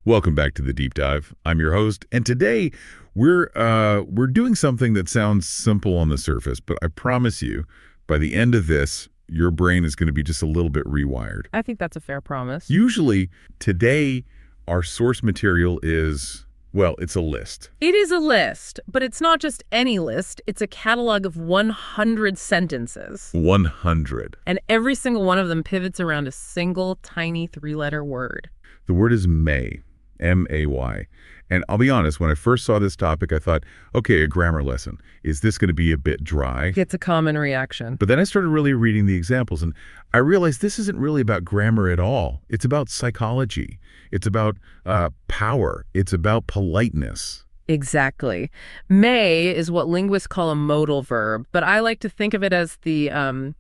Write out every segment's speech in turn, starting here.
Welcome back to the Deep Dive. I'm your host, and today we're doing something that sounds simple on the surface, but I promise you, by the end of this, your brain is going to be just a little bit rewired. I think that's a fair promise. Usually, today, our source material is, well, it's a list. It is a list, but it's not just any list. It's a catalog of 100 sentences. 100. And every single one of them pivots around a single tiny three-letter word. The word is may, M-A-Y. And I'll be honest, when I first saw this topic, I thought, okay, a grammar lesson. Is this going to be a bit dry? It's a common reaction. But then I started really reading the examples, and I realized this isn't really about grammar at all. It's about psychology. It's about power. It's about politeness. Exactly. May is what linguists call a modal verb, but I like to think of it as the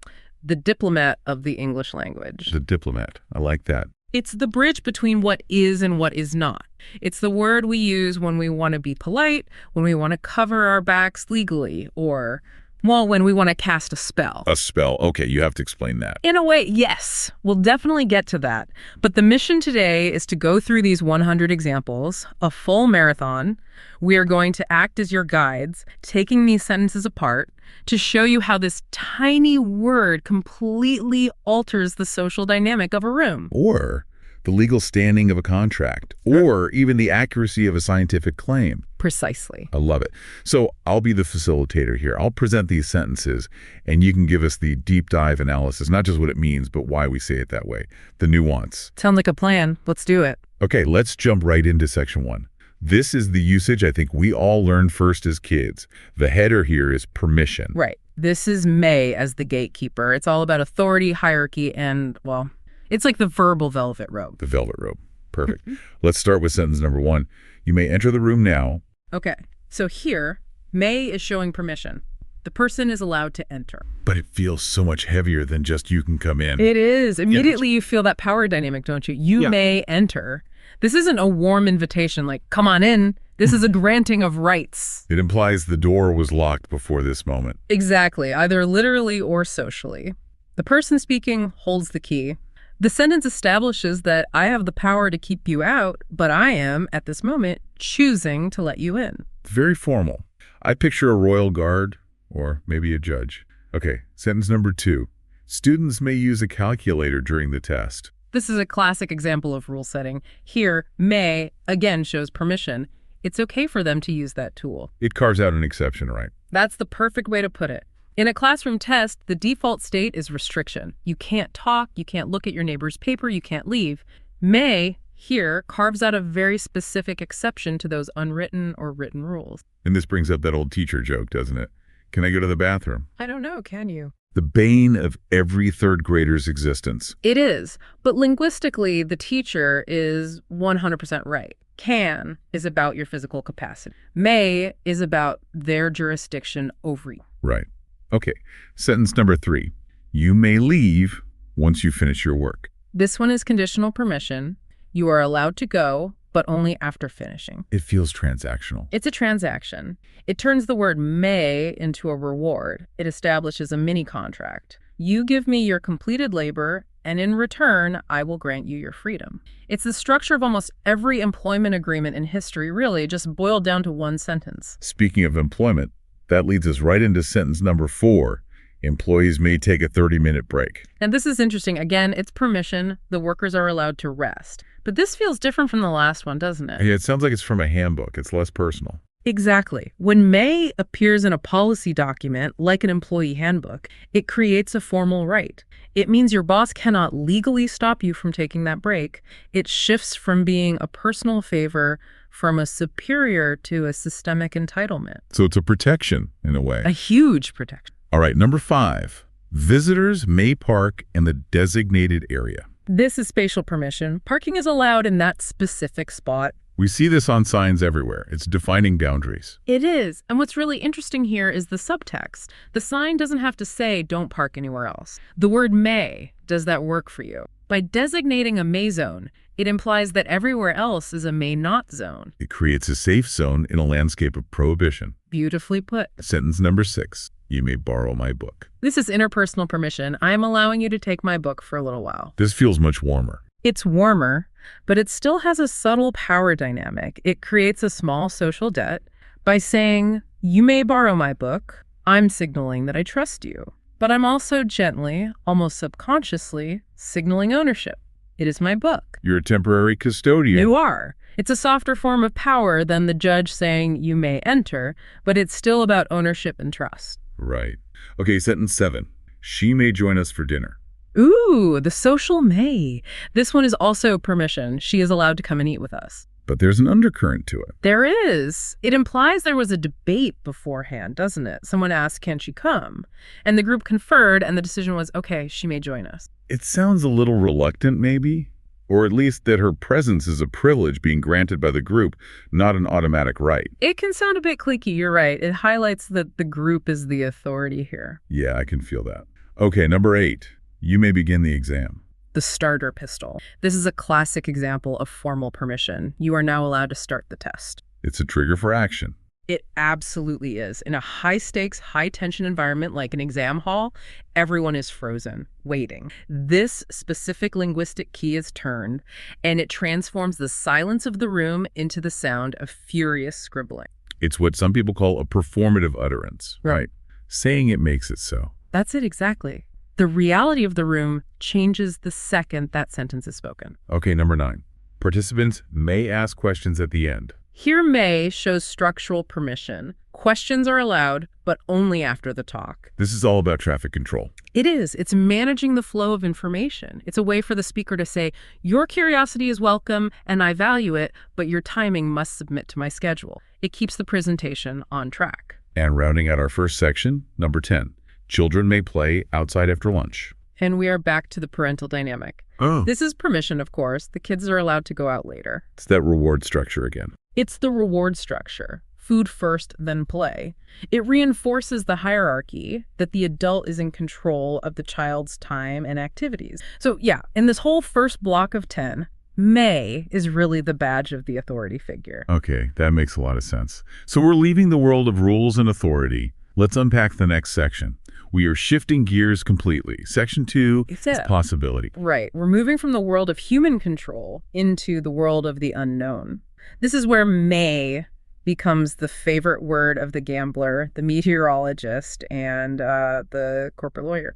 diplomat of the English language. The diplomat. I like that. It's the bridge between what is and what is not. It's the word we use when we want to be polite, when we want to cover our backs legally, or, well, when we want to cast a spell. A spell. Okay, you have to explain that. In a way, yes. We'll definitely get to that. But the mission today is to go through these 100 examples, a full marathon. We are going to act as your guides, taking these sentences apart to show you how this tiny word completely alters the social dynamic of a room. Or the legal standing of a contract, or even the accuracy of a scientific claim. Precisely. I love it. So I'll be the facilitator here. I'll present these sentences, and you can give us the deep dive analysis, not just what it means, but why we say it that way, the nuance. Sounds like a plan. Let's do it. Okay, let's jump right into section 1. This is the usage I think we all learned first as kids. The header here is permission. Right. This is may as the gatekeeper. It's all about authority, hierarchy, and, well, it's like the verbal velvet rope. The velvet rope. Perfect. Let's start with sentence number 1. You may enter the room now. Okay. So here, may is showing permission. The person is allowed to enter. But it feels so much heavier than just you can come in. It is. Immediately you feel that power dynamic, don't you? You may enter. This isn't a warm invitation like, come on in. This is a granting of rights. It implies the door was locked before this moment. Exactly, either literally or socially. The person speaking holds the key. The sentence establishes that I have the power to keep you out, but I am, at this moment, choosing to let you in. Very formal. I picture a royal guard, or maybe a judge. Okay, sentence number 2. Students may use a calculator during the test. This is a classic example of rule setting. Here, may, again, shows permission. It's okay for them to use that tool. It carves out an exception, right? That's the perfect way to put it. In a classroom test, the default state is restriction. You can't talk, you can't look at your neighbor's paper, you can't leave. May, here, carves out a very specific exception to those unwritten or written rules. And this brings up that old teacher joke, doesn't it? Can I go to the bathroom? I don't know, can you? The bane of every third grader's existence. It is, but linguistically, the teacher is 100% right. Can is about your physical capacity. May is about their jurisdiction over you. Right. Okay. Sentence number 3. You may leave once you finish your work. This one is conditional permission. You are allowed to go, but only after finishing. It feels transactional. It's a transaction. It turns the word may into a reward. It establishes a mini contract. You give me your completed labor, and in return, I will grant you your freedom. It's the structure of almost every employment agreement in history, really, just boiled down to one sentence. Speaking of employment, that leads us right into sentence number 4. Employees may take a 30-minute break. And this is interesting. Again, it's permission. The workers are allowed to rest. But this feels different from the last one, doesn't it? Yeah, it sounds like it's from a handbook. It's less personal. Exactly. When may appears in a policy document, like an employee handbook, it creates a formal right. It means your boss cannot legally stop you from taking that break. It shifts from being a personal favor from a superior to a systemic entitlement. So it's a protection, in a way. A huge protection. All right, number 5. Visitors may park in the designated area. This is spatial permission. Parking is allowed in that specific spot. We see this on signs everywhere. It's defining boundaries. It is. And what's really interesting here is the subtext. The sign doesn't have to say, don't park anywhere else. The word may does that work for you. By designating a may zone, it implies that everywhere else is a may not zone. It creates a safe zone in a landscape of prohibition. Beautifully put. Sentence number 6. You may borrow my book. This is interpersonal permission. I am allowing you to take my book for a little while. This feels much warmer. It's warmer, but it still has a subtle power dynamic. It creates a small social debt. By saying, you may borrow my book, I'm signaling that I trust you. But I'm also gently, almost subconsciously, signaling ownership. It is my book. You're a temporary custodian. You are. It's a softer form of power than the judge saying you may enter, but it's still about ownership and trust. Right. Okay, sentence 7. She may join us for dinner. Ooh, the social may. This one is also permission. She is allowed to come and eat with us. But there's an undercurrent to it. There is. It implies there was a debate beforehand, doesn't it? Someone asked, can she come? And the group conferred, and the decision was, okay, she may join us. It sounds a little reluctant, maybe? Or at least that her presence is a privilege being granted by the group, not an automatic right. It can sound a bit cliquey, you're right. It highlights that the group is the authority here. Yeah, I can feel that. Okay, number 8. You may begin the exam. The starter pistol. This is a classic example of formal permission. You are now allowed to start the test. It's a trigger for action. It absolutely is. In a high-stakes, high-tension environment like an exam hall, everyone is frozen, waiting. This specific linguistic key is turned, and it transforms the silence of the room into the sound of furious scribbling. It's what some people call a performative utterance, right? Saying it makes it so. That's it exactly. The reality of the room changes the second that sentence is spoken. Okay, number 9. Participants may ask questions at the end. Here may shows structural permission. Questions are allowed, but only after the talk. This is all about traffic control. It is. It's managing the flow of information. It's a way for the speaker to say, your curiosity is welcome and I value it, but your timing must submit to my schedule. It keeps the presentation on track. And rounding out our first section, number 10. Children may play outside after lunch. And we are back to the parental dynamic. Oh. This is permission, of course. The kids are allowed to go out later. It's that reward structure again. It's the reward structure. Food first, then play. It reinforces the hierarchy that the adult is in control of the child's time and activities. So yeah, in this whole first block of 10, may is really the badge of the authority figure. Okay, that makes a lot of sense. So we're leaving the world of rules and authority. Let's unpack the next section. We are shifting gears completely. Section 2 is possibility. Right. We're moving from the world of human control into the world of the unknown. This is where may becomes the favorite word of the gambler, the meteorologist, and the corporate lawyer.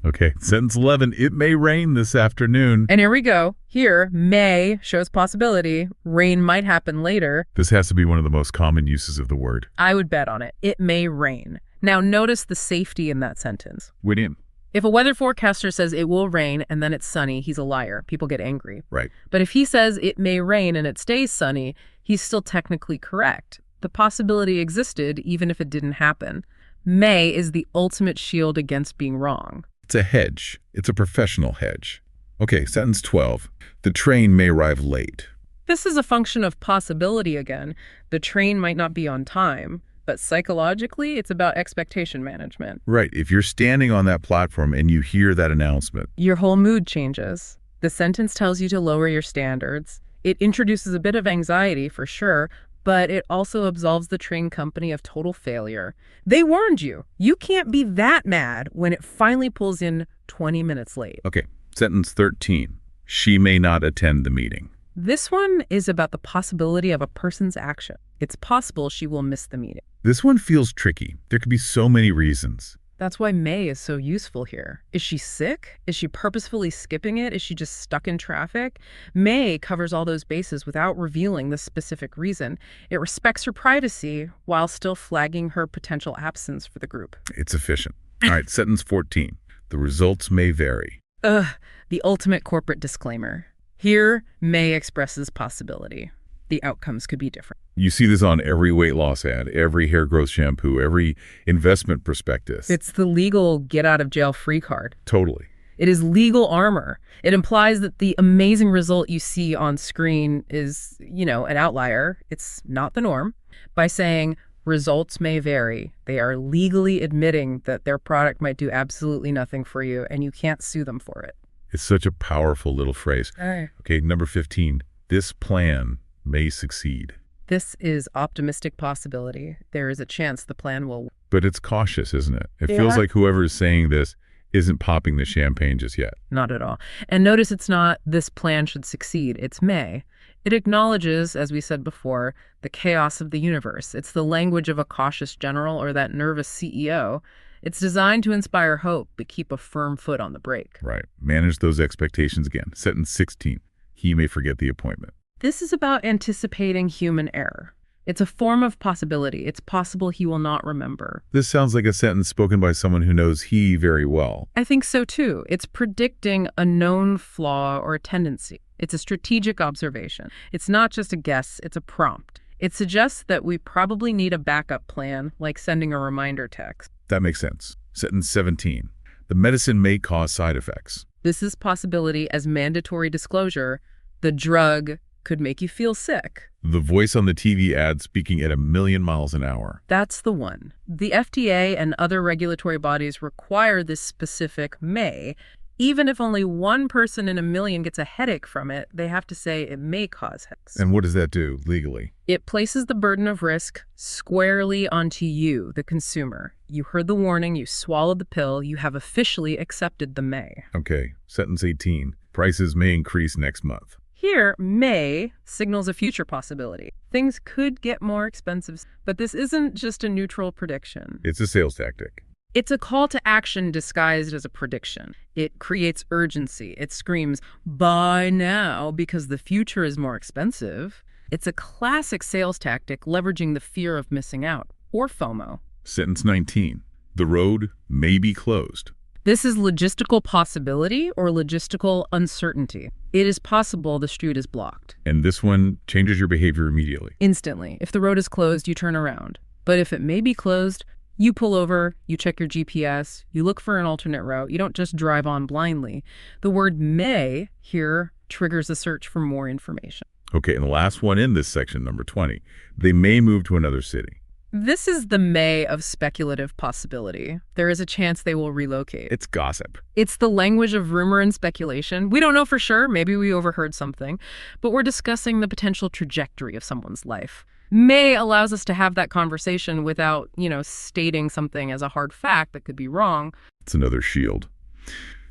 Okay. Sentence 11, it may rain this afternoon. And here we go. Here, may shows possibility. Rain might happen later. This has to be one of the most common uses of the word. I would bet on it. It may rain. Now, notice the safety in that sentence. William. If a weather forecaster says it will rain and then it's sunny, he's a liar. People get angry. Right. But if he says it may rain and it stays sunny, he's still technically correct. The possibility existed even if it didn't happen. May is the ultimate shield against being wrong. It's a hedge. It's a professional hedge. Okay, sentence 12. The train may arrive late. This is a function of possibility again. The train might not be on time. But psychologically, it's about expectation management. Right. If you're standing on that platform and you hear that announcement, your whole mood changes. The sentence tells you to lower your standards. It introduces a bit of anxiety for sure, but it also absolves the train company of total failure. They warned you. You can't be that mad when it finally pulls in 20 minutes late. Okay. Sentence 13. She may not attend the meeting. This one is about the possibility of a person's action. It's possible she will miss the meeting. This one feels tricky. There could be so many reasons. That's why may is so useful here. Is she sick? Is she purposefully skipping it? Is she just stuck in traffic? May covers all those bases without revealing the specific reason. It respects her privacy while still flagging her potential absence for the group. It's efficient. All right, sentence 14. The results may vary. The ultimate corporate disclaimer. Here, may expresses possibility. The outcomes could be different. You see this on every weight loss ad, every hair growth shampoo, every investment prospectus. It's the legal get-out-of-jail-free card. Totally. It is legal armor. It implies that the amazing result you see on screen is, an outlier. It's not the norm. By saying results may vary, they are legally admitting that their product might do absolutely nothing for you, and you can't sue them for it. It's such a powerful little phrase. All right. Okay, number 15. This plan may succeed. This is optimistic possibility. There is a chance the plan will. But it's cautious, isn't it? It feels like whoever is saying this isn't popping the champagne just yet. Not at all. And notice it's not "this plan should succeed," it's "may." It acknowledges, as we said before, the chaos of the universe. It's the language of a cautious general or that nervous CEO. It's designed to inspire hope, but keep a firm foot on the brake. Right. Manage those expectations again. Sentence 16. He may forget the appointment. This is about anticipating human error. It's a form of possibility. It's possible he will not remember. This sounds like a sentence spoken by someone who knows he very well. I think so too. It's predicting a known flaw or a tendency. It's a strategic observation. It's not just a guess, it's a prompt. It suggests that we probably need a backup plan, like sending a reminder text. That makes sense. Sentence 17. The medicine may cause side effects. This is possibility as mandatory disclosure. The drug could make you feel sick. The voice on the TV ad speaking at 1,000,000 miles an hour. That's the one. The FDA and other regulatory bodies require this specific may. Even if only one person in 1,000,000 gets a headache from it, they have to say it may cause headaches. And what does that do legally? It places the burden of risk squarely onto you, the consumer. You heard the warning, you swallowed the pill, you have officially accepted the may. Okay, sentence 18. Prices may increase next month. Here, may signals a future possibility. Things could get more expensive, but this isn't just a neutral prediction. It's a sales tactic. It's a call to action disguised as a prediction. It creates urgency. It screams, buy now because the future is more expensive. It's a classic sales tactic leveraging the fear of missing out, or FOMO. Sentence 19. The road may be closed. This is logistical possibility or logistical uncertainty. It is possible the street is blocked. And this one changes your behavior immediately. Instantly. If the road is closed, you turn around. But if it may be closed, you pull over, you check your GPS, you look for an alternate route. You don't just drive on blindly. The word may here triggers a search for more information. Okay, and the last one in this section, number 20. They may move to another city. This is the may of speculative possibility. There is a chance they will relocate. It's gossip. It's the language of rumor and speculation. We don't know for sure. Maybe we overheard something. But we're discussing the potential trajectory of someone's life. May allows us to have that conversation without, stating something as a hard fact that could be wrong. It's another shield.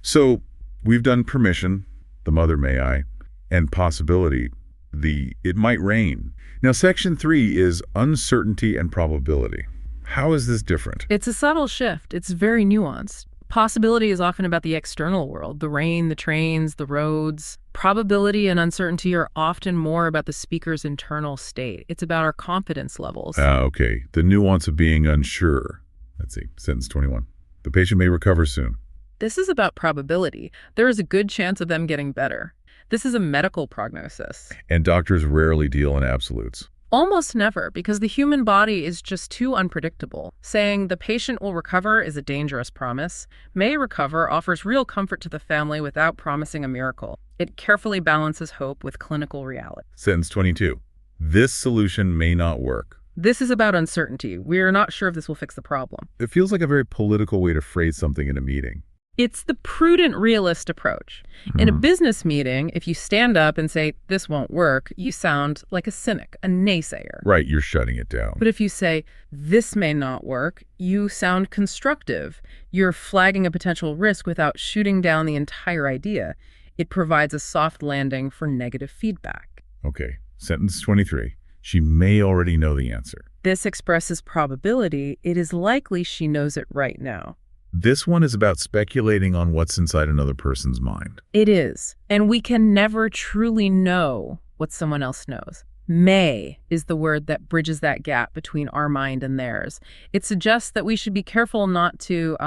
So we've done permission, the mother may I, and possibility, the it might rain. Now, section 3 is uncertainty and probability. How is this different? It's a subtle shift. It's very nuanced. Possibility is often about the external world, the rain, the trains, the roads. Probability and uncertainty are often more about the speaker's internal state. It's about our confidence levels. Okay. The nuance of being unsure. Let's see. Sentence 21. The patient may recover soon. This is about probability. There is a good chance of them getting better. This is a medical prognosis. And doctors rarely deal in absolutes. Almost never, because the human body is just too unpredictable. Saying the patient will recover is a dangerous promise. May recover offers real comfort to the family without promising a miracle. It carefully balances hope with clinical reality. Sentence 22. This solution may not work. This is about uncertainty. We are not sure if this will fix the problem. It feels like a very political way to phrase something in a meeting. It's the prudent realist approach. In a business meeting, if you stand up and say, this won't work, you sound like a cynic, a naysayer. Right, you're shutting it down. But if you say, this may not work, you sound constructive. You're flagging a potential risk without shooting down the entire idea. It provides a soft landing for negative feedback. Okay, sentence 23. She may already know the answer. This expresses probability. It is likely she knows it right now. This one is about speculating on what's inside another person's mind. It is. And we can never truly know what someone else knows. May is the word that bridges that gap between our mind and theirs. It suggests that we should be careful not to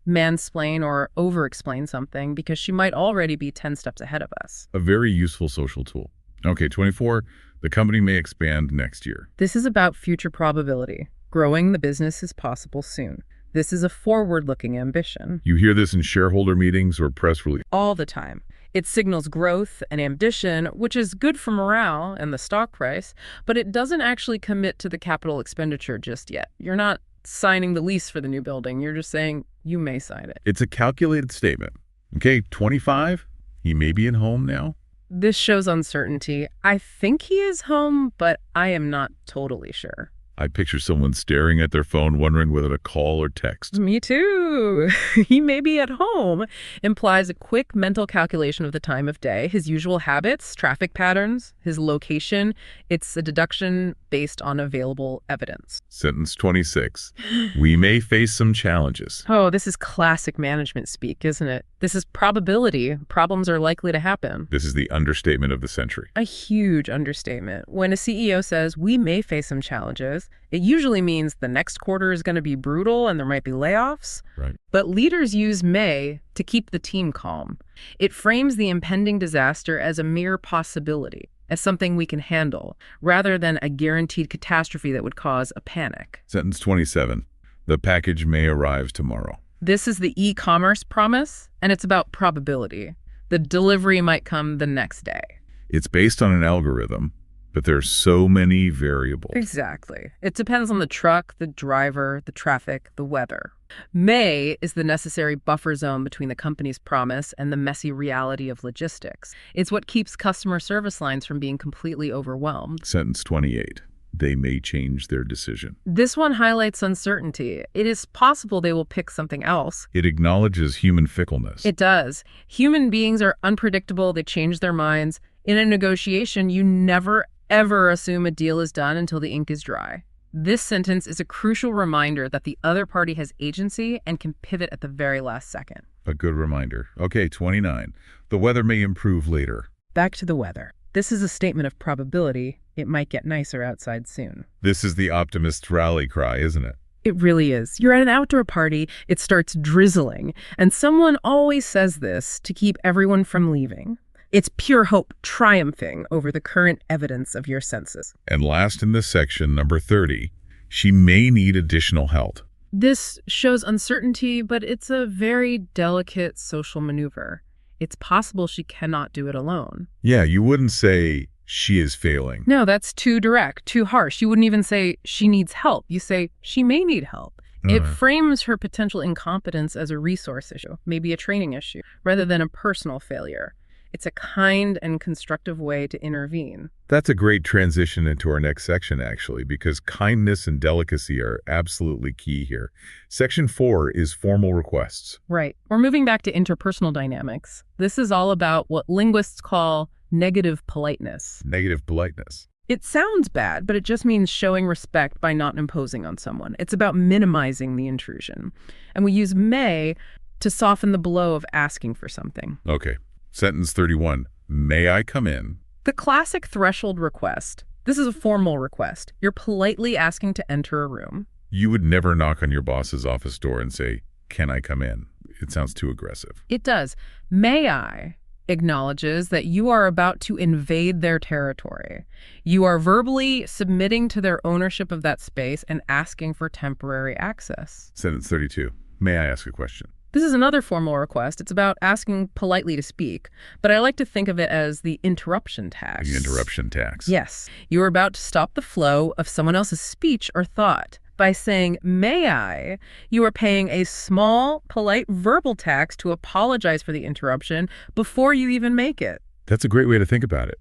mansplain or over-explain something because she might already be 10 steps ahead of us. A very useful social tool. Okay, 24. The company may expand next year. This is about future probability. Growing the business is possible soon. This is a forward-looking ambition. You hear this in shareholder meetings or press release? All the time. It signals growth and ambition, which is good for morale and the stock price, but it doesn't actually commit to the capital expenditure just yet. You're not signing the lease for the new building. You're just saying you may sign it. It's a calculated statement. Okay, 25. He may be in home now. This shows uncertainty. I think he is home, but I am not totally sure. I picture someone staring at their phone, wondering whether to call or text. Me too. He may be at home implies a quick mental calculation of the time of day, his usual habits, traffic patterns, his location. It's a deduction based on available evidence. Sentence 26. We may face some challenges. Oh, this is classic management speak, isn't it? This is probability. Problems are likely to happen. This is the understatement of the century. A huge understatement. When a CEO says, we may face some challenges, it usually means the next quarter is going to be brutal and there might be layoffs. Right. But leaders use may to keep the team calm. It frames the impending disaster as a mere possibility, as something we can handle, rather than a guaranteed catastrophe that would cause a panic. Sentence 27. The package may arrive tomorrow. This is the e-commerce promise, and it's about probability. The delivery might come the next day. It's based on an algorithm, but there's so many variables. Exactly. It depends on the truck, the driver, the traffic, the weather. May is the necessary buffer zone between the company's promise and the messy reality of logistics. It's what keeps customer service lines from being completely overwhelmed. Sentence 28. They may change their decision. This one highlights uncertainty. It is possible they will pick something else. It acknowledges human fickleness. It does. Human beings are unpredictable. They change their minds. In a negotiation, you never, ever assume a deal is done until the ink is dry. This sentence is a crucial reminder that the other party has agency and can pivot at the very last second. A good reminder. Okay, 29. The weather may improve later. Back to the weather. This is a statement of probability. It might get nicer outside soon. This is the optimist's rally cry, isn't it? It really is. You're at an outdoor party, it starts drizzling, and someone always says this to keep everyone from leaving. It's pure hope triumphing over the current evidence of your senses. And last in this section, number 30, she may need additional help. This shows uncertainty, but it's a very delicate social maneuver. It's possible she cannot do it alone. Yeah, you wouldn't say she is failing. No, that's too direct, too harsh. You wouldn't even say she needs help. You say she may need help. It frames her potential incompetence as a resource issue, maybe a training issue, rather than a personal failure. It's a kind and constructive way to intervene. That's a great transition into our next section, actually, because kindness and delicacy are absolutely key here. Section 4 is formal requests. Right. We're moving back to interpersonal dynamics. This is all about what linguists call negative politeness. Negative politeness. It sounds bad, but it just means showing respect by not imposing on someone. It's about minimizing the intrusion. And we use may to soften the blow of asking for something. Okay. Sentence 31. May I come in? The classic threshold request. This is a formal request. You're politely asking to enter a room. You would never knock on your boss's office door and say, "Can I come in?" It sounds too aggressive. It does. May I acknowledges that you are about to invade their territory. You are verbally submitting to their ownership of that space and asking for temporary access. Sentence 32. May I ask a question? This is another formal request. It's about asking politely to speak, but I like to think of it as the interruption tax. The interruption tax. Yes. You are about to stop the flow of someone else's speech or thought. By saying, may I, you are paying a small, polite verbal tax to apologize for the interruption before you even make it. That's a great way to think about it.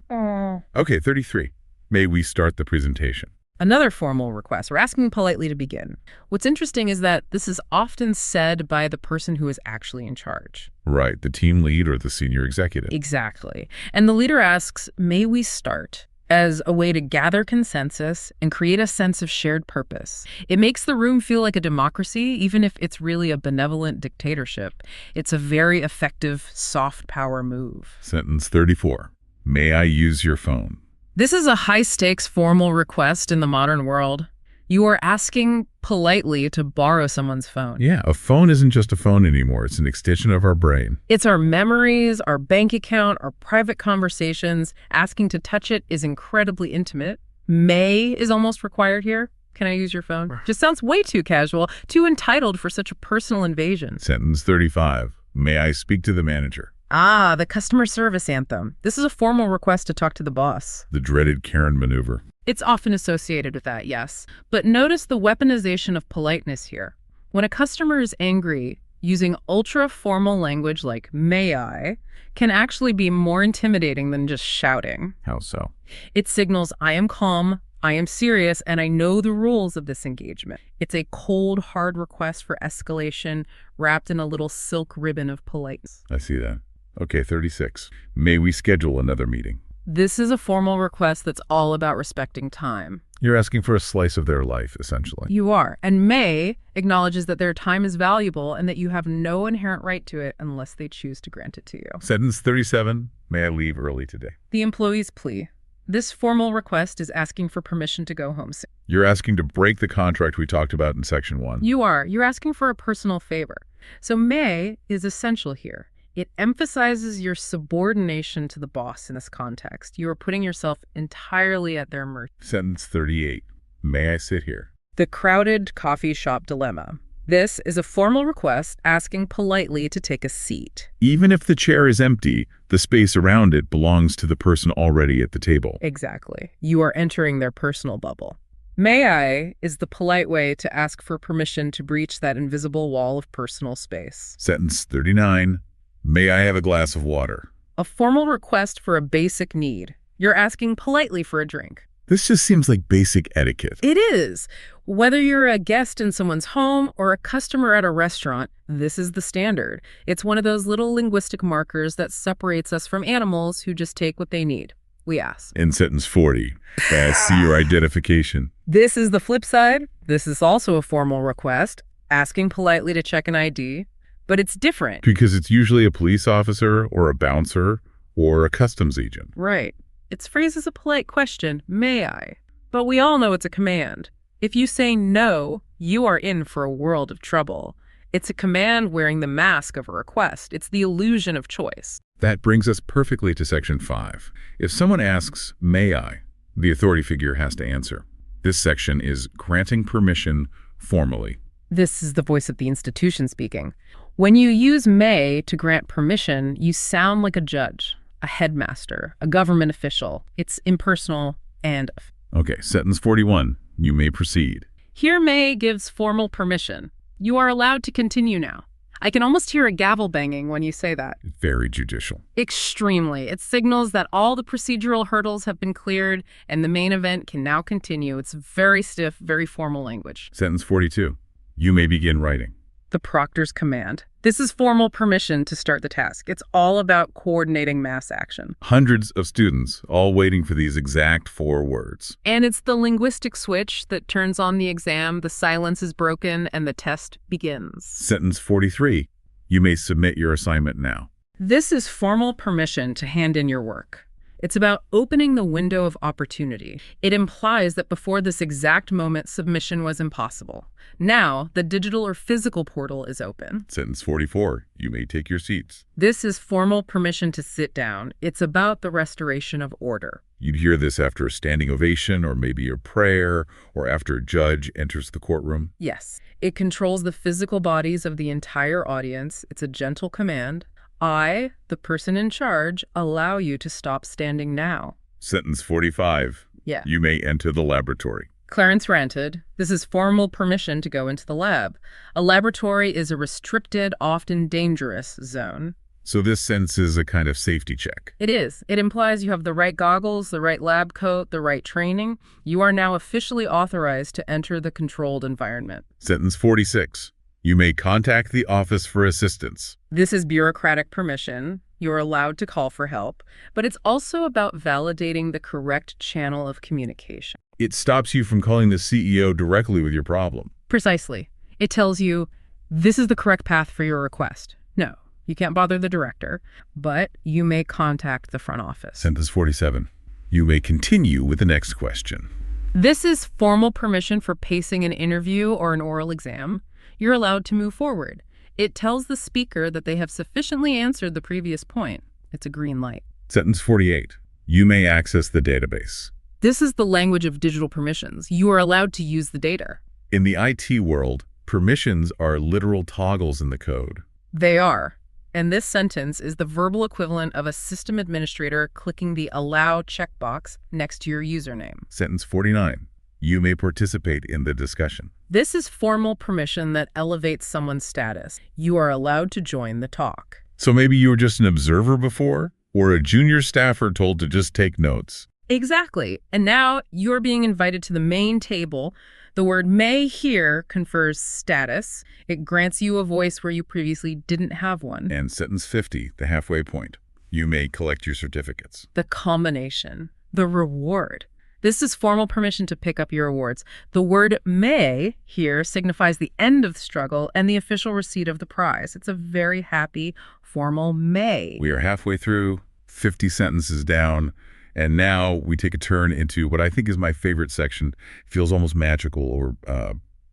Okay, 33. May we start the presentation? Another formal request. We're asking politely to begin. What's interesting is that this is often said by the person who is actually in charge. Right, the team lead or the senior executive. Exactly. And the leader asks, may we start? As a way to gather consensus and create a sense of shared purpose. It makes the room feel like a democracy, even if it's really a benevolent dictatorship. It's a very effective soft power move. Sentence 34. May I use your phone? This is a high-stakes formal request in the modern world. You are asking politely to borrow someone's phone. Yeah, a phone isn't just a phone anymore. It's an extension of our brain. It's our memories, our bank account, our private conversations. Asking to touch it is incredibly intimate. May is almost required here. Can I use your phone? Just sounds way too casual, too entitled for such a personal invasion. Sentence 35. May I speak to the manager? Ah, the customer service anthem. This is a formal request to talk to the boss. The dreaded Karen maneuver. It's often associated with that, yes. But notice the weaponization of politeness here. When a customer is angry, using ultra-formal language like may I can actually be more intimidating than just shouting. How so? It signals I am calm, I am serious and I know the rules of this engagement. It's a cold, hard request for escalation wrapped in a little silk ribbon of politeness. I see that. Okay, 36. May we schedule another meeting? This is a formal request that's all about respecting time. You're asking for a slice of their life, essentially. You are. And May acknowledges that their time is valuable and that you have no inherent right to it unless they choose to grant it to you. Sentence 37. May I leave early today? The employee's plea. This formal request is asking for permission to go home soon. You're asking to break the contract we talked about in Section 1. You are. You're asking for a personal favor. So may is essential here. It emphasizes your subordination to the boss in this context. You are putting yourself entirely at their mercy. Sentence 38. May I sit here? The crowded coffee shop dilemma. This is a formal request asking politely to take a seat. Even if the chair is empty, the space around it belongs to the person already at the table. Exactly. You are entering their personal bubble. May I is the polite way to ask for permission to breach that invisible wall of personal space. Sentence 39. May I have a glass of water? A formal request for a basic need. You're asking politely for a drink. This just seems like basic etiquette. It is. Whether you're a guest in someone's home or a customer at a restaurant, this is the standard. It's one of those little linguistic markers that separates us from animals who just take what they need. We ask. In sentence 40, may I see your identification? This is the flip side. This is also a formal request, asking politely to check an ID, but it's different. Because it's usually a police officer or a bouncer or a customs agent. Right. It's phrased as a polite question, may I? But we all know it's a command. If you say no, you are in for a world of trouble. It's a command wearing the mask of a request. It's the illusion of choice. That brings us perfectly to Section 5. If someone asks, may I, the authority figure has to answer. This section is granting permission formally. This is the voice of the institution speaking. When you use may to grant permission, you sound like a judge, a headmaster, a government official. It's impersonal and... Okay, sentence 41. You may proceed. Here may gives formal permission. You are allowed to continue now. I can almost hear a gavel banging when you say that. Very judicial. Extremely. It signals that all the procedural hurdles have been cleared and the main event can now continue. It's very stiff, very formal language. Sentence 42. You may begin writing. The proctor's command. This is formal permission to start the task. It's all about coordinating mass action. Hundreds of students all waiting for these exact 4 words. And it's the linguistic switch that turns on the exam, the silence is broken, and the test begins. Sentence 43. You may submit your assignment now. This is formal permission to hand in your work. It's about opening the window of opportunity. It implies that before this exact moment, submission was impossible. Now, the digital or physical portal is open. Sentence 44. You may take your seats. This is formal permission to sit down. It's about the restoration of order. You'd hear this after a standing ovation or maybe a prayer or after a judge enters the courtroom. Yes. It controls the physical bodies of the entire audience. It's a gentle command. I, the person in charge, allow you to stop standing now. Sentence 45. Yeah. You may enter the laboratory. Clarence ranted, this is formal permission to go into the lab. A laboratory is a restricted, often dangerous zone. So this senses a kind of safety check. It is. It implies you have the right goggles, the right lab coat, the right training. You are now officially authorized to enter the controlled environment. Sentence 46. You may contact the office for assistance. This is bureaucratic permission. You're allowed to call for help, but it's also about validating the correct channel of communication. It stops you from calling the CEO directly with your problem. Precisely. It tells you, this is the correct path for your request. No, you can't bother the director, but you may contact the front office. Sentence 47. You may continue with the next question. This is formal permission for pacing an interview or an oral exam. You're allowed to move forward. It tells the speaker that they have sufficiently answered the previous point. It's a green light. Sentence 48. You may access the database. This is the language of digital permissions. You are allowed to use the data. In the IT world, permissions are literal toggles in the code. They are. And this sentence is the verbal equivalent of a system administrator clicking the Allow checkbox next to your username. Sentence 49. You may participate in the discussion. This is formal permission that elevates someone's status. You are allowed to join the talk. So maybe you were just an observer before, or a junior staffer told to just take notes. Exactly. And now you're being invited to the main table. The word may here confers status. It grants you a voice where you previously didn't have one. And sentence 50, the halfway point. You may collect your certificates. The culmination, the reward. This is formal permission to pick up your awards. The word may here signifies the end of the struggle and the official receipt of the prize. It's a very happy, formal may. We are halfway through, 50 sentences down, and now we take a turn into what I think is my favorite section. Feels almost magical or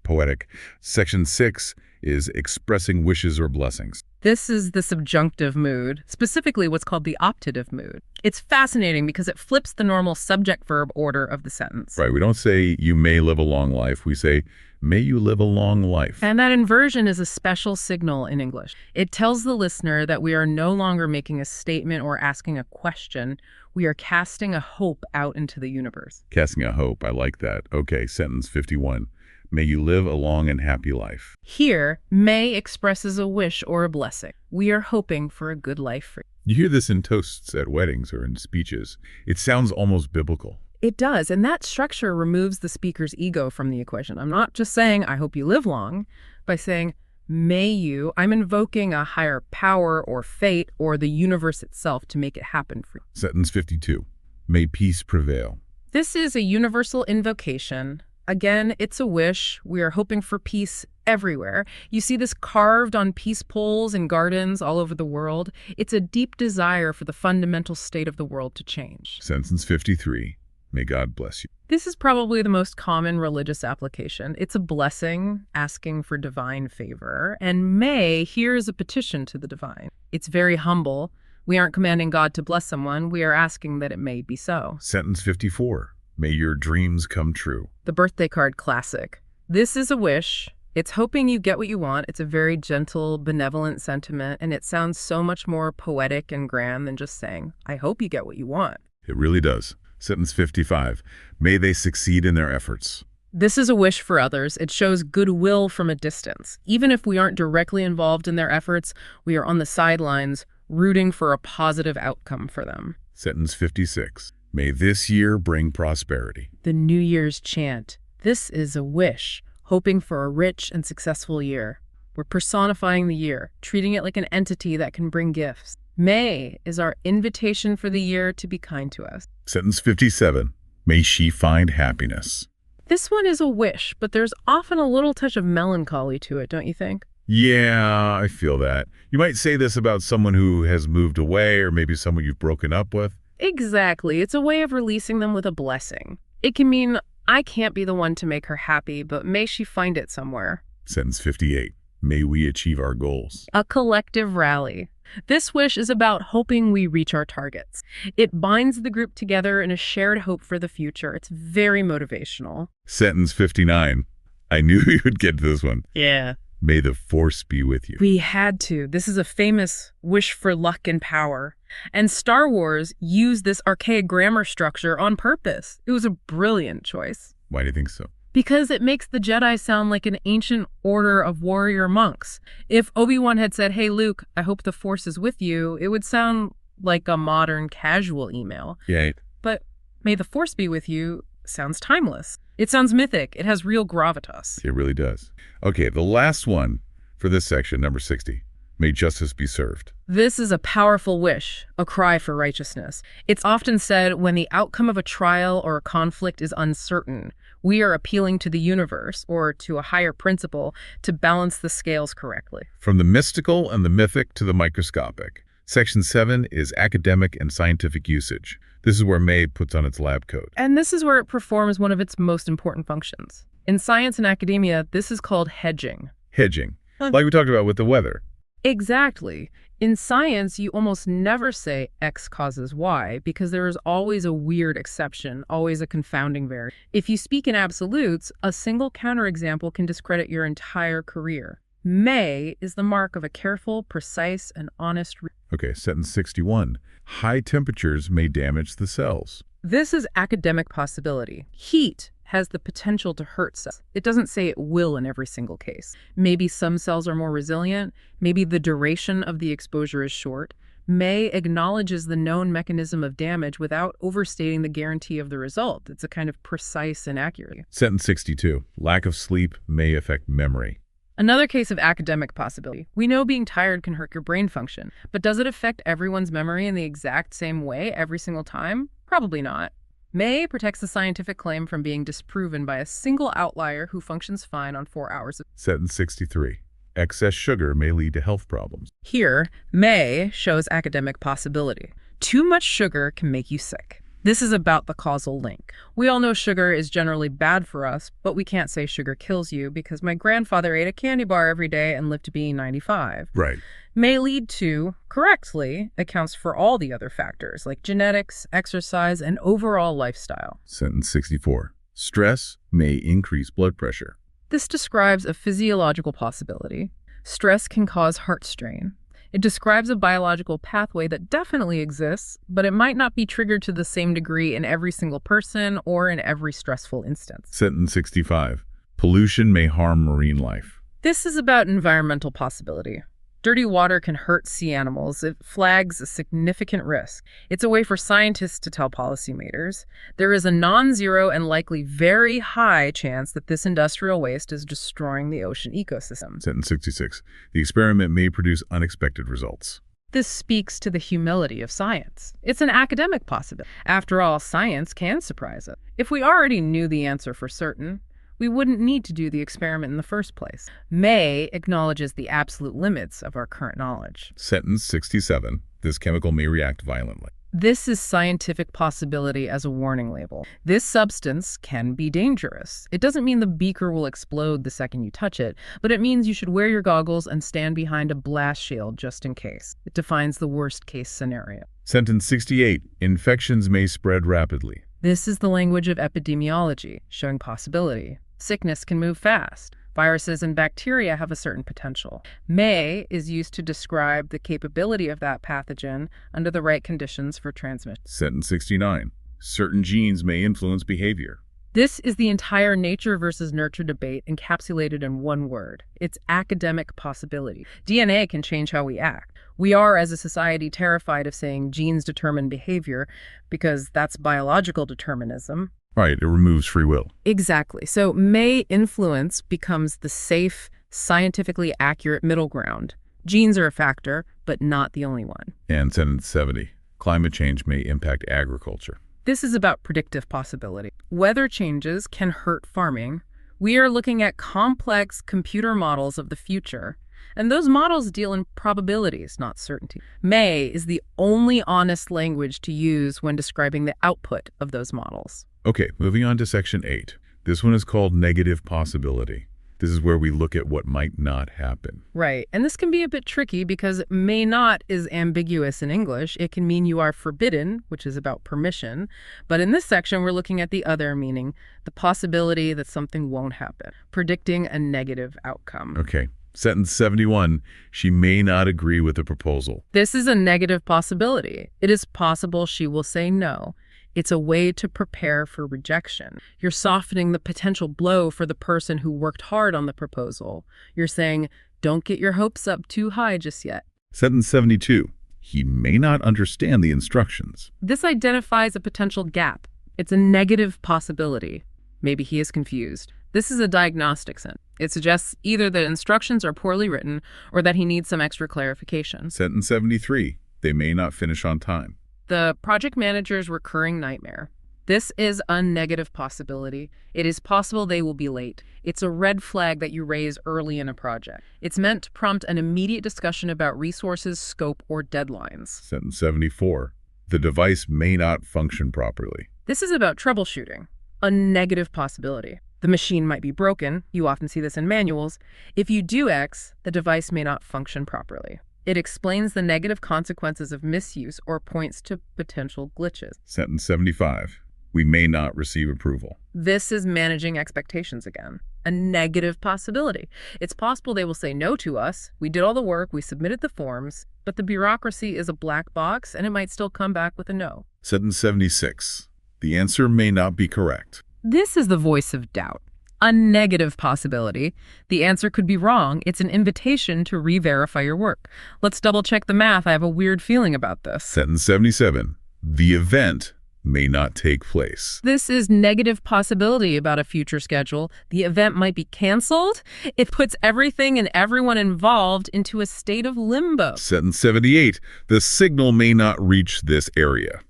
poetic. Section 6 is expressing wishes or blessings. This is the subjunctive mood, specifically what's called the optative mood. It's fascinating because it flips the normal subject-verb order of the sentence. Right, we don't say you may live a long life. We say may you live a long life. And that inversion is a special signal in English. It tells the listener that we are no longer making a statement or asking a question. We are casting a hope out into the universe. Casting a hope, I like that. Okay, sentence 51. May you live a long and happy life. Here, may expresses a wish or a blessing. We are hoping for a good life for you. You hear this in toasts at weddings or in speeches. It sounds almost biblical. It does, and that structure removes the speaker's ego from the equation. I'm not just saying, I hope you live long, by saying, may you, I'm invoking a higher power or fate or the universe itself to make it happen for you. Sentence 52. May peace prevail. This is a universal invocation. Again, it's a wish. We are hoping for peace everywhere. You see this carved on peace poles in gardens all over the world. It's a deep desire for the fundamental state of the world to change. Sentence 53. May God bless you. This is probably the most common religious application. It's a blessing, asking for divine favor. And may here is a petition to the divine. It's very humble. We aren't commanding God to bless someone. We are asking that it may be so. Sentence 54. May your dreams come true. The birthday card classic. This is a wish. It's hoping you get what you want. It's a very gentle, benevolent sentiment, and it sounds so much more poetic and grand than just saying, I hope you get what you want. It really does. Sentence 55. May they succeed in their efforts. This is a wish for others. It shows goodwill from a distance. Even if we aren't directly involved in their efforts, we are on the sidelines, rooting for a positive outcome for them. Sentence 56. May this year bring prosperity. The New Year's chant. This is a wish, hoping for a rich and successful year. We're personifying the year, treating it like an entity that can bring gifts. May is our invitation for the year to be kind to us. Sentence 57. May she find happiness. This one is a wish, but there's often a little touch of melancholy to it, don't you think? Yeah, I feel that. You might say this about someone who has moved away or maybe someone you've broken up with. Exactly. It's a way of releasing them with a blessing. It can mean, I can't be the one to make her happy, but may she find it somewhere. Sentence 58. May we achieve our goals. A collective rally. This wish is about hoping we reach our targets. It binds the group together in a shared hope for the future. It's very motivational. Sentence 59. I knew you would get to this one. Yeah. May the force be with you. We had to. This is a famous wish for luck and power. And Star Wars used this archaic grammar structure on purpose. It was a brilliant choice. Why do you think so? Because it makes the Jedi sound like an ancient order of warrior monks. If Obi-Wan had said, hey, Luke, I hope the Force is with you, it would sound like a modern casual email. Yeah. But may the Force be with you sounds timeless. It sounds mythic. It has real gravitas. It really does. Okay, the last one for this section, number 60. May justice be served. This is a powerful wish, a cry for righteousness. It's often said when the outcome of a trial or a conflict is uncertain, we are appealing to the universe or to a higher principle to balance the scales correctly. From the mystical and the mythic to the microscopic. Section 7 is academic and scientific usage. This is where May puts on its lab coat. And this is where it performs one of its most important functions. In science and academia, this is called hedging. Hedging, like we talked about with the weather. Exactly. In science, you almost never say X causes Y because there is always a weird exception, always a confounding variable. If you speak in absolutes, a single counterexample can discredit your entire career. May is the mark of a careful, precise, and honest. Okay, sentence 61. High temperatures may damage the cells. This is academic possibility. Heat has the potential to hurt cells. It doesn't say it will in every single case. Maybe some cells are more resilient. Maybe the duration of the exposure is short. May acknowledges the known mechanism of damage without overstating the guarantee of the result. It's a kind of precise and accurate. Sentence 62. Lack of sleep may affect memory. Another case of academic possibility. We know being tired can hurt your brain function, but does it affect everyone's memory in the exact same way every single time? Probably not. May protects the scientific claim from being disproven by a single outlier who functions fine on 4 hours of. Sentence 63. Excess sugar may lead to health problems. Here, May shows academic possibility. Too much sugar can make you sick. This is about the causal link. We all know sugar is generally bad for us, but we can't say sugar kills you because my grandfather ate a candy bar every day and lived to be 95. Right. May lead to, correctly, accounts for all the other factors like genetics, exercise, and overall lifestyle. Sentence 64. Stress may increase blood pressure. This describes a physiological possibility. Stress can cause heart strain. It describes a biological pathway that definitely exists, but it might not be triggered to the same degree in every single person or in every stressful instance. Sentence 65. Pollution may harm marine life. This is about environmental possibility. Dirty water can hurt sea animals. It flags a significant risk. It's a way for scientists to tell policymakers there is a non-zero and likely very high chance that this industrial waste is destroying the ocean ecosystem. Sentence 66. The experiment may produce unexpected results. This speaks to the humility of science. It's an academic possibility. After all, science can surprise us. If we already knew the answer for certain, we wouldn't need to do the experiment in the first place. May acknowledges the absolute limits of our current knowledge. Sentence 67. This chemical may react violently. This is scientific possibility as a warning label. This substance can be dangerous. It doesn't mean the beaker will explode the second you touch it, but it means you should wear your goggles and stand behind a blast shield just in case. It defines the worst case scenario. Sentence 68. Infections may spread rapidly. This is the language of epidemiology, showing possibility. Sickness can move fast. Viruses and bacteria have a certain potential. May is used to describe the capability of that pathogen under the right conditions for transmission. Sentence 69. Certain genes may influence behavior. This is the entire nature versus nurture debate encapsulated in one word. It's academic possibility. DNA can change how we act. We are, as a society, terrified of saying genes determine behavior because that's biological determinism. Right, it removes free will. Exactly. So may influence becomes the safe, scientifically accurate middle ground. Genes are a factor, but not the only one. And sentence 70. Climate change may impact agriculture. This is about predictive possibility. Weather changes can hurt farming. We are looking at complex computer models of the future, and those models deal in probabilities, not certainty. May is the only honest language to use when describing the output of those models. Okay, moving on to section 8. This one is called negative possibility. This is where we look at what might not happen. Right, and this can be a bit tricky because may not is ambiguous in English. It can mean you are forbidden, which is about permission. But in this section, we're looking at the other meaning, the possibility that something won't happen, predicting a negative outcome. Okay. Sentence 71, she may not agree with the proposal. This is a negative possibility. It is possible she will say no. It's a way to prepare for rejection. You're softening the potential blow for the person who worked hard on the proposal. You're saying, don't get your hopes up too high just yet. Sentence 72, he may not understand the instructions. This identifies a potential gap. It's a negative possibility. Maybe he is confused. This is a diagnostic sentence. It suggests either the instructions are poorly written or that he needs some extra clarification. Sentence 73, they may not finish on time. The project manager's recurring nightmare. This is a negative possibility. It is possible they will be late. It's a red flag that you raise early in a project. It's meant to prompt an immediate discussion about resources, scope, or deadlines. Sentence 74, the device may not function properly. This is about troubleshooting, a negative possibility. The machine might be broken. You often see this in manuals. If you do X, the device may not function properly. It explains the negative consequences of misuse or points to potential glitches. Sentence 75, we may not receive approval. This is managing expectations again, a negative possibility. It's possible they will say no to us. We did all the work, we submitted the forms, but the bureaucracy is a black box and it might still come back with a no. Sentence 76, the answer may not be correct. This is the voice of doubt. A negative possibility. The answer could be wrong. It's an invitation to re-verify your work. Let's double-check the math. I have a weird feeling about this. Sentence 77. The event may not take place. This is negative possibility about a future schedule. The event might be canceled. It puts everything and everyone involved into a state of limbo. Sentence 78. The signal may not reach this area.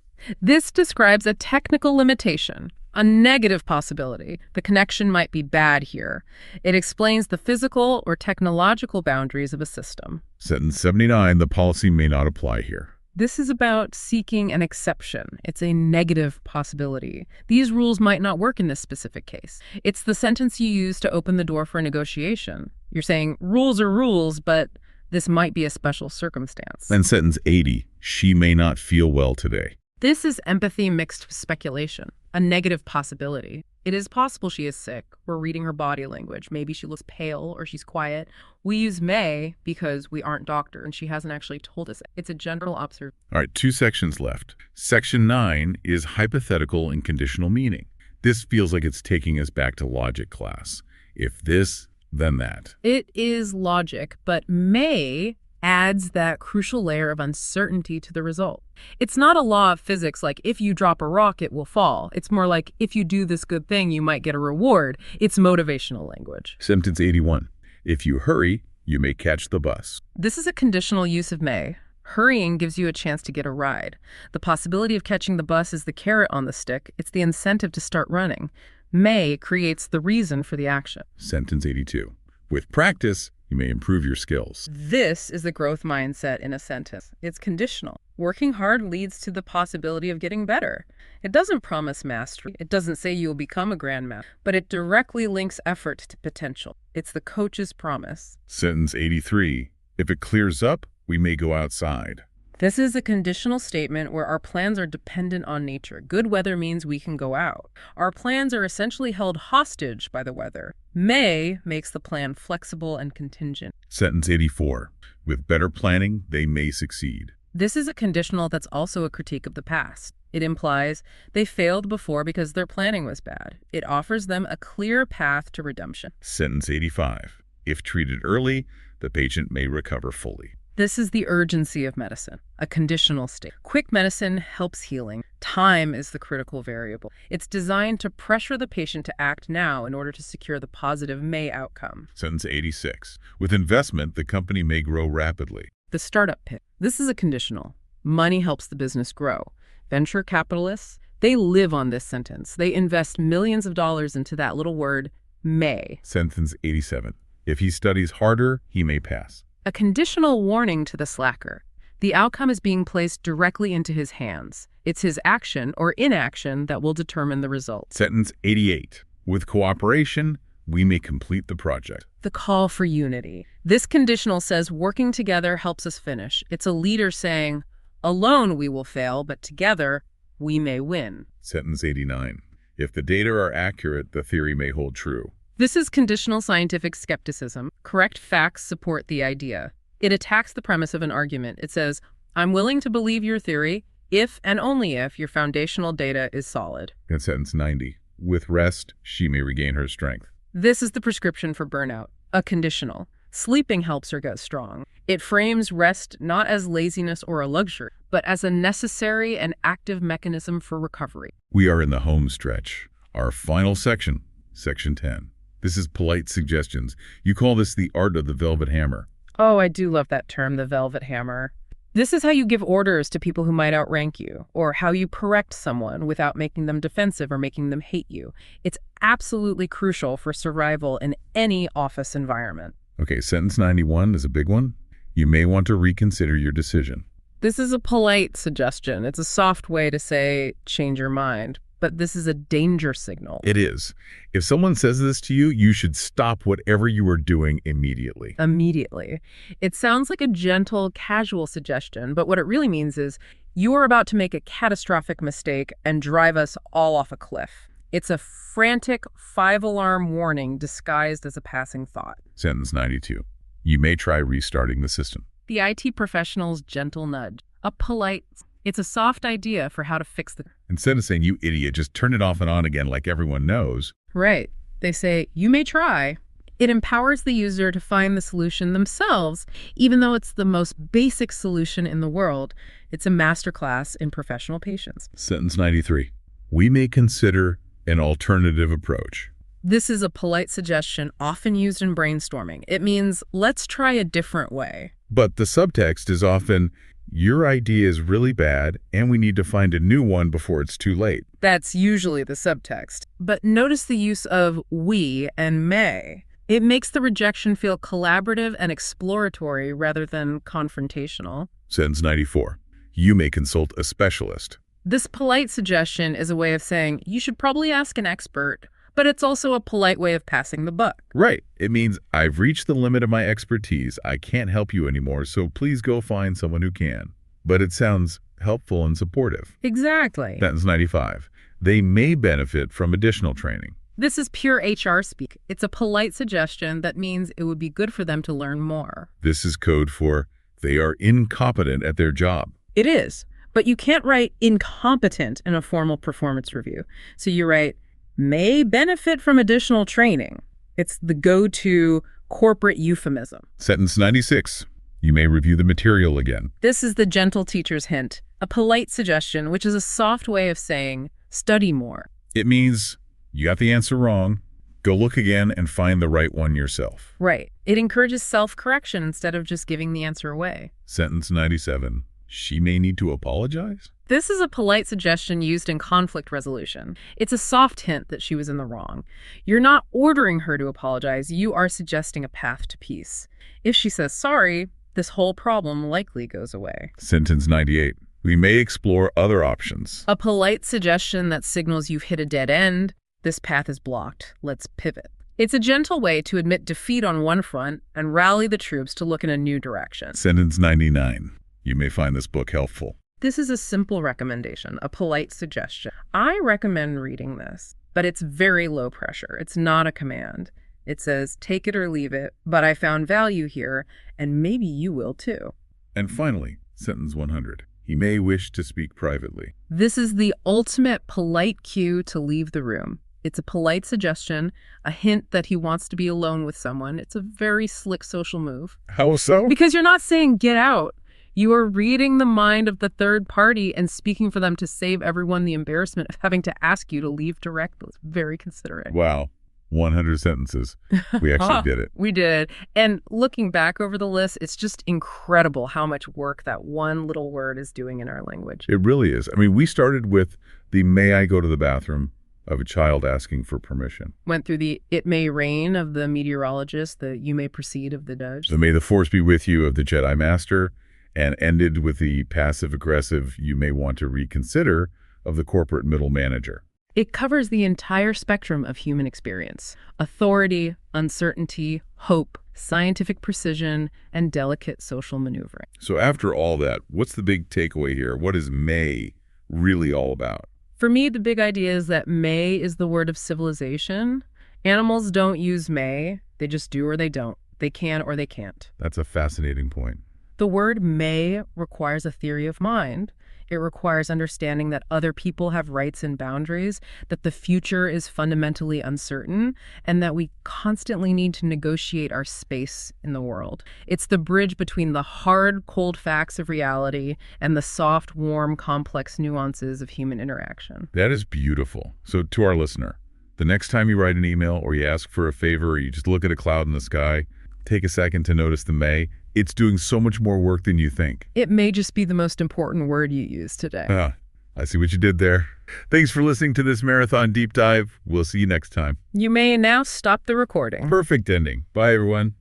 This describes a technical limitation. A negative possibility. The connection might be bad here. It explains the physical or technological boundaries of a system. Sentence 79, the policy may not apply here. This is about seeking an exception. It's a negative possibility. These rules might not work in this specific case. It's the sentence you use to open the door for a negotiation. You're saying rules are rules, but this might be a special circumstance. And sentence 80, she may not feel well today. This is empathy mixed with speculation, a negative possibility. It is possible she is sick. We're reading her body language. Maybe she looks pale or she's quiet. We use may because we aren't doctor and she hasn't actually told us. It's a general observation. All right, 2 sections left. Section 9 is hypothetical and conditional meaning. This feels like it's taking us back to logic class. If this, then that. It is logic, but may adds that crucial layer of uncertainty to the result. It's not a law of physics like if you drop a rock, it will fall. It's more like if you do this good thing, you might get a reward. It's motivational language. Sentence 81. If you hurry, you may catch the bus. This is a conditional use of may. Hurrying gives you a chance to get a ride. The possibility of catching the bus is the carrot on the stick. It's the incentive to start running. May creates the reason for the action. Sentence 82. With practice, you may improve your skills. This is the growth mindset in a sentence. It's conditional. Working hard leads to the possibility of getting better. It doesn't promise mastery. It doesn't say you will become a grandmaster, but it directly links effort to potential. It's the coach's promise. Sentence 83. If it clears up, we may go outside. This is a conditional statement where our plans are dependent on nature. Good weather means we can go out. Our plans are essentially held hostage by the weather. May makes the plan flexible and contingent. Sentence 84. With better planning, they may succeed. This is a conditional that's also a critique of the past. It implies they failed before because their planning was bad. It offers them a clear path to redemption. Sentence 85. If treated early, the patient may recover fully. This is the urgency of medicine, a conditional state. Quick medicine helps healing. Time is the critical variable. It's designed to pressure the patient to act now in order to secure the positive may outcome. Sentence 86. With investment, the company may grow rapidly. The startup pitch. This is a conditional. Money helps the business grow. Venture capitalists, they live on this sentence. They invest millions of dollars into that little word, may. Sentence 87. If he studies harder, he may pass. A conditional warning to the slacker. The outcome is being placed directly into his hands. It's his action or inaction that will determine the result. Sentence 88. With cooperation, we may complete the project. The call for unity. This conditional says working together helps us finish. It's a leader saying, alone we will fail, but together we may win. Sentence 89. If the data are accurate, the theory may hold true. This is conditional scientific skepticism. Correct facts support the idea. It attacks the premise of an argument. It says, I'm willing to believe your theory if and only if your foundational data is solid. And sentence 90. With rest, she may regain her strength. This is the prescription for burnout, a conditional. Sleeping helps her get strong. It frames rest not as laziness or a luxury, but as a necessary and active mechanism for recovery. We are in the home stretch. Our final section, section 10. This is polite suggestions. You call this the art of the velvet hammer. Oh, I do love that term, the velvet hammer. This is how you give orders to people who might outrank you, or how you correct someone without making them defensive or making them hate you. It's absolutely crucial for survival in any office environment. Okay, sentence 91 is a big one. You may want to reconsider your decision. This is a polite suggestion. It's a soft way to say, change your mind. But this is a danger signal. It is. If someone says this to you, you should stop whatever you are doing immediately. Immediately. It sounds like a gentle, casual suggestion, but what it really means is you are about to make a catastrophic mistake and drive us all off a cliff. It's a frantic 5-alarm warning disguised as a passing thought. Sentence 92. You may try restarting the system. The IT professional's gentle nudge. A polite... It's a soft idea for how to fix the... Instead of saying, you idiot, just turn it off and on again like everyone knows. Right. They say, you may try. It empowers the user to find the solution themselves, even though it's the most basic solution in the world. It's a masterclass in professional patience. Sentence 93. We may consider an alternative approach. This is a polite suggestion often used in brainstorming. It means, let's try a different way. But the subtext is often, your idea is really bad, and we need to find a new one before it's too late. That's usually the subtext. But notice the use of we and may. It makes the rejection feel collaborative and exploratory rather than confrontational. Sentence 94. You may consult a specialist. This polite suggestion is a way of saying, you should probably ask an expert, but it's also a polite way of passing the buck. Right. It means I've reached the limit of my expertise. I can't help you anymore, so please go find someone who can. But it sounds helpful and supportive. Exactly. Sentence 95. They may benefit from additional training. This is pure HR speak. It's a polite suggestion that means it would be good for them to learn more. This is code for they are incompetent at their job. It is. But you can't write incompetent in a formal performance review. So you write, may benefit from additional training. It's the go-to corporate euphemism. Sentence 96. You may review the material again. This is the gentle teacher's hint, a polite suggestion, which is a soft way of saying, study more. It means you got the answer wrong. Go look again and find the right one yourself. Right. It encourages self-correction instead of just giving the answer away. Sentence 97. She may need to apologize? This is a polite suggestion used in conflict resolution. It's a soft hint that she was in the wrong. You're not ordering her to apologize. You are suggesting a path to peace. If she says sorry, this whole problem likely goes away. Sentence 98. We may explore other options. A polite suggestion that signals you've hit a dead end. This path is blocked. Let's pivot. It's a gentle way to admit defeat on one front and rally the troops to look in a new direction. Sentence 99. You may find this book helpful. This is a simple recommendation, a polite suggestion. I recommend reading this, but it's very low pressure. It's not a command. It says, take it or leave it, but I found value here, and maybe you will too. And finally, sentence 100. He may wish to speak privately. This is the ultimate polite cue to leave the room. It's a polite suggestion, a hint that he wants to be alone with someone. It's a very slick social move. How so? Because you're not saying get out. You are reading the mind of the third party and speaking for them to save everyone the embarrassment of having to ask you to leave directly. It's very considerate. Wow. 100 sentences. We actually did it. We did. And looking back over the list, it's just incredible how much work that one little word is doing in our language. It really is. I mean, we started with the may I go to the bathroom of a child asking for permission. Went through the it may rain of the meteorologist, the you may proceed of the judge. The may the force be with you of the Jedi Master, and ended with the passive-aggressive you may want to reconsider of the corporate middle manager. It covers the entire spectrum of human experience: authority, uncertainty, hope, scientific precision, and delicate social maneuvering. So after all that, what's the big takeaway here? What is may really all about? For me, the big idea is that may is the word of civilization. Animals don't use may. They just do or they don't. They can or they can't. That's a fascinating point. The word may requires a theory of mind. It requires understanding that other people have rights and boundaries, that the future is fundamentally uncertain, and that we constantly need to negotiate our space in the world. It's the bridge between the hard, cold facts of reality and the soft, warm, complex nuances of human interaction. That is beautiful. So to our listener, the next time you write an email or you ask for a favor or you just look at a cloud in the sky, take a second to notice the may. It's doing so much more work than you think. It may just be the most important word you use today. I see what you did there. Thanks for listening to this Marathon Deep Dive. We'll see you next time. You may now stop the recording. Perfect ending. Bye, everyone.